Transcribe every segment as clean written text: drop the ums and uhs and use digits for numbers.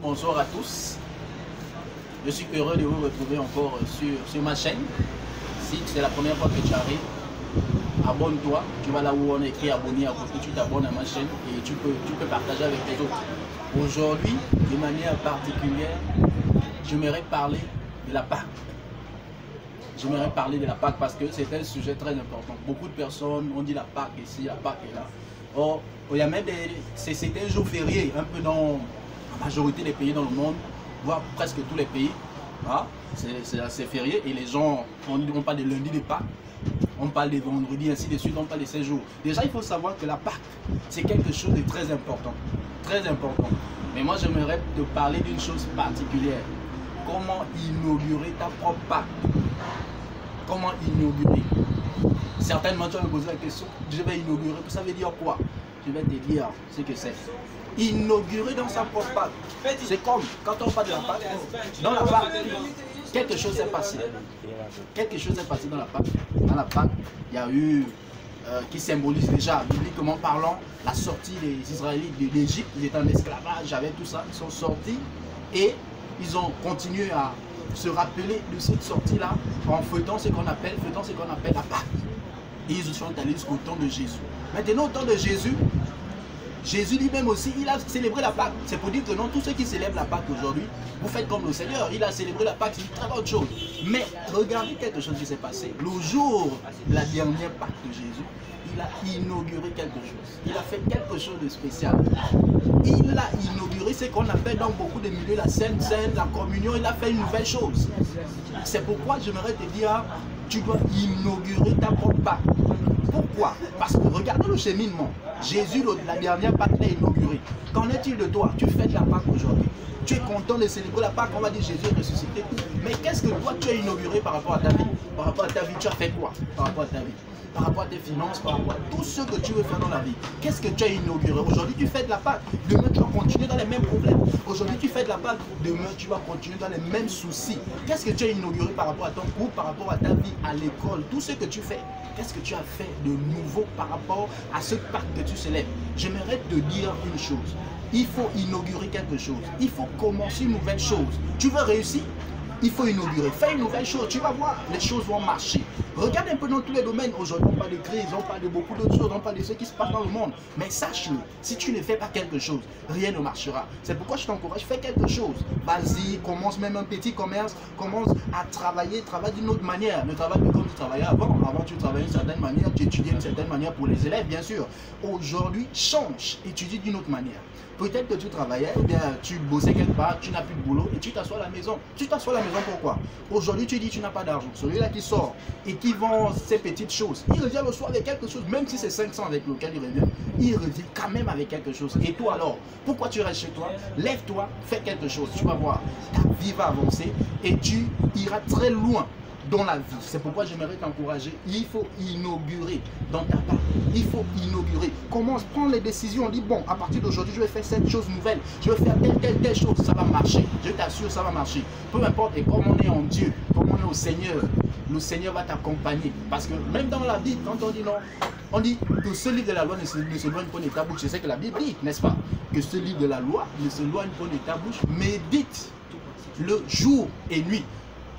Bonsoir à tous. Je suis heureux de vous retrouver encore sur ma chaîne. Si c'est la première fois que tu arrives, abonne-toi. Tu vas là où on écrit abonner à côté, tu t'abonnes à ma chaîne et tu peux partager avec les autres. Aujourd'hui, de manière particulière, j'aimerais parler de la Pâque. J'aimerais parler de la Pâque parce que c'est un sujet très important. Beaucoup de personnes ont dit la Pâque ici, la Pâque est là. Or, il y a même c'est un jour férié, un peu dans la majorité des pays dans le monde, voire presque tous les pays. Ah, c'est assez férié et les gens, on parle de lundi de Pâques, on parle de vendredi, ainsi de suite, on parle de ces jours. Déjà, il faut savoir que la Pâque, c'est quelque chose de très important. Très important. Mais moi, j'aimerais te parler d'une chose particulière. Comment inaugurer ta propre Pâque? Comment inaugurer? Certainement, tu vas me poser la question, je vais inaugurer, ça veut dire quoi? Je vais te dire ce que c'est. Inaugurer dans sa propre Pâque. C'est comme quand on parle de la Pâque. Dans la Pâque, quelque chose s'est passé. Quelque chose s'est passé dans la Pâque. Dans la Pâque, il y a eu, qui symbolise déjà, bibliquement parlant, la sortie des Israélites de l'Égypte. Ils étaient en esclavage avec tout ça. Ils sont sortis et ils ont continué à se rappeler de cette sortie-là en fêtant ce qu'on appelle la Pâque. Et ils sont allés jusqu'au temps de Jésus. Maintenant, au temps de Jésus, Jésus lui-même aussi, il a célébré la Pâque. C'est pour dire que non, tous ceux qui célèbrent la Pâque aujourd'hui, vous faites comme le Seigneur. Il a célébré la Pâque, c'est une très bonne chose. Mais regardez quelque chose qui s'est passé. Le jour de la dernière Pâque de Jésus, il a inauguré quelque chose. Il a fait quelque chose de spécial. Il a inauguré ce qu'on appelle dans beaucoup de milieux la Sainte Seine, la communion. Il a fait une nouvelle chose. C'est pourquoi j'aimerais te dire, tu dois inaugurer ta propre Pâque. Pourquoi? Parce que regardez le cheminement. Jésus, la dernière Pâque, l'a inauguré. Qu'en est-il de toi? Tu fais de la Pâque aujourd'hui. Tu es content de célébrer la Pâque, on va dire Jésus est ressuscité. Mais qu'est-ce que toi tu as inauguré par rapport à ta vie? Par rapport à ta vie, tu as fait quoi? Par rapport à ta vie? Par rapport à tes finances, par rapport à tout ce que tu veux faire dans la vie. Qu'est-ce que tu as inauguré? Aujourd'hui, tu fais de la Pâque. Demain, tu vas continuer dans les mêmes problèmes. Aujourd'hui, tu fais de la Pâque. Demain, tu vas continuer dans les mêmes soucis. Qu'est-ce que tu as inauguré par rapport à ton groupe, par rapport à ta vie, à l'école, tout ce que tu fais? Qu'est-ce que tu as fait de nouveau par rapport à ce Pâque que tu célèbres? J'aimerais te dire une chose. Il faut inaugurer quelque chose. Il faut commencer une nouvelle chose. Tu veux réussir? Il faut inaugurer. Fais une nouvelle chose. Tu vas voir, les choses vont marcher. Regarde un peu dans tous les domaines. Aujourd'hui, on parle de crise, on parle de beaucoup d'autres choses, on parle de ce qui se passe dans le monde. Mais sache-le, si tu ne fais pas quelque chose, rien ne marchera. C'est pourquoi je t'encourage, fais quelque chose. Vas-y, commence même un petit commerce, commence à travailler, travaille d'une autre manière. Ne travaille plus comme tu travaillais avant. Avant, tu travaillais d'une certaine manière, tu étudiais d'une certaine manière pour les élèves, bien sûr. Aujourd'hui, change, étudie d'une autre manière. Peut-être que tu travaillais, ou bien tu bossais quelque part, tu n'as plus de boulot et tu t'assois à la maison. Tu t'assois à la maison pourquoi? Aujourd'hui, tu dis tu n'as pas d'argent. Celui-là qui sort et qui vend ces petites choses, il revient le soir avec quelque chose, même si c'est 500 avec lequel il revient quand même avec quelque chose. Et toi alors, pourquoi tu restes chez toi? Lève-toi, fais quelque chose. Tu vas voir, ta vie va avancer et tu iras très loin dans la vie. C'est pourquoi j'aimerais t'encourager. Il faut inaugurer dans ta part. Il faut inaugurer. Commence, prends les décisions. Dis bon, à partir d'aujourd'hui, je vais faire cette chose nouvelle. Je vais faire telle chose. Ça va marcher. Je t'assure, ça va marcher. Peu importe. Et comme on est en Dieu, comme on est au Seigneur, le Seigneur va t'accompagner. Parce que même dans la Bible, quand on dit non, on dit que ce livre de la loi ne s'éloigne pas de ta bouche. C'est ce que la Bible dit, n'est-ce pas? Que ce livre de la loi ne s'éloigne pas de ta bouche. Médite le jour et nuit.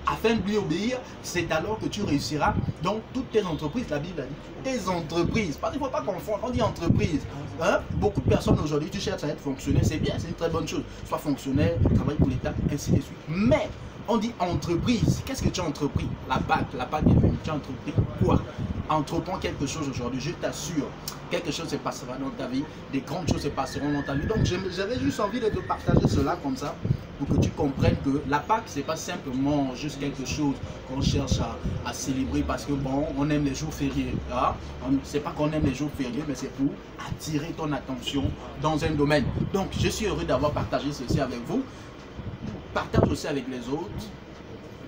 Afin de lui obéir, c'est alors que tu réussiras dans toutes tes entreprises. La Bible a dit tes entreprises. Parce qu'il ne faut pas confondre, on dit entreprise. Hein? Beaucoup de personnes aujourd'hui, tu cherches à être fonctionnaire, c'est bien, c'est une très bonne chose. Sois fonctionnaire, travaille pour l'État, ainsi de suite. Mais on dit entreprise. Qu'est-ce que tu as entrepris? La Pâque est venue. Tu as entrepris quoi? Entreprends quelque chose aujourd'hui, je t'assure, quelque chose se passera dans ta vie, des grandes choses se passeront dans ta vie. Donc j'avais juste envie de te partager cela comme ça, pour que tu comprennes que la Pâque, ce n'est pas simplement juste quelque chose qu'on cherche à célébrer parce que bon, on aime les jours fériés. Hein? C'est pas qu'on aime les jours fériés, mais c'est pour attirer ton attention dans un domaine. Donc je suis heureux d'avoir partagé ceci avec vous. Partage aussi avec les autres.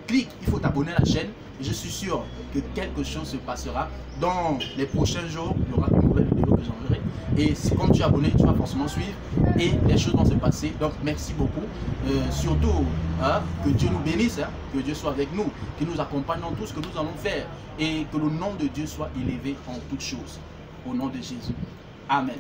Clique, il faut t'abonner à la chaîne. Et je suis sûr que quelque chose se passera. Dans les prochains jours, il y aura une nouvelle vidéo que j'enverrai. Et si comme tu es abonné, tu vas forcément suivre. Et les choses vont se passer. Donc merci beaucoup. Surtout, hein, que Dieu nous bénisse, hein, que Dieu soit avec nous, qu'il nous accompagne dans tout ce que nous allons faire. Et que le nom de Dieu soit élevé en toutes choses. Au nom de Jésus. Amen.